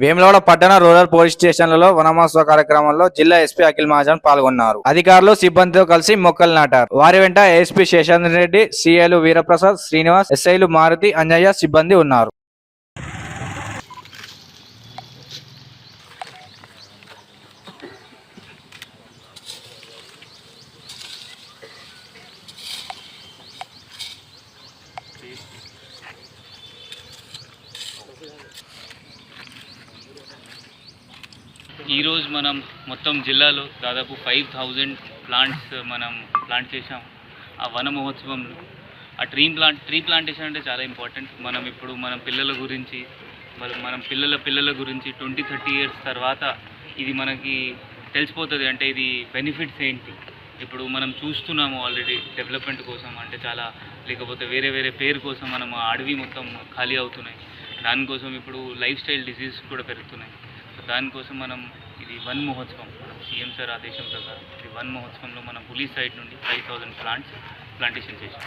వేములవాడ పట్టణ rural police స్టేషన్లలో వనమహోత్సవ కార్యక్రమంలో జిల్లా ఎస్పీ అఖిల్ మహాజన్ పాల్గొన్నారు. అధికారులు సిబ్బందితో కలిసి మొక్కలు నాటారు. వారి వెంట ఏఎస్పీ శేషాంద్ర రెడ్డి, సిఐలు వీరప్రసాద్, శ్రీనివాస్, ఎస్ఐలు మారుతి, అంజయ్య సిబ్బంది ఉన్నారు. ఈరోజు మనం మొత్తం జిల్లాలో దాదాపు 5000 ప్లాంట్స్ మనం ప్లాంట్ చేసాం. ఆ వన మహోత్సవంలో ఆ ట్రీ ప్లాంటేషన్ అంటే చాలా ఇంపార్టెంట్. మనం ఇప్పుడు మన పిల్లల గురించి మనం పిల్లల గురించి 20-30 ఇయర్స్ తర్వాత ఇది మనకి తెలిసిపోతుంది. అంటే ఇది బెనిఫిట్స్ ఏంటి ఇప్పుడు మనం చూస్తున్నాము ఆల్రెడీ డెవలప్మెంట్ కోసం అంటే చాలా, లేకపోతే వేరే పేరు కోసం మనం అడవి మొత్తం ఖాళీ అవుతున్నాయి. దానికోసం ఇప్పుడు లైఫ్ స్టైల్ డిసీజ్ కూడా పెరుగుతున్నాయి. దానికోసం మనం ఇది వన్ మహోత్సవం సీఎం సార్ ఆదేశం ప్రకారం ఈ వన్ మహోత్సవంలో మనం పోలీస్ సైడ్ నుండి 5000 ప్లాంటేషన్ చేసాం.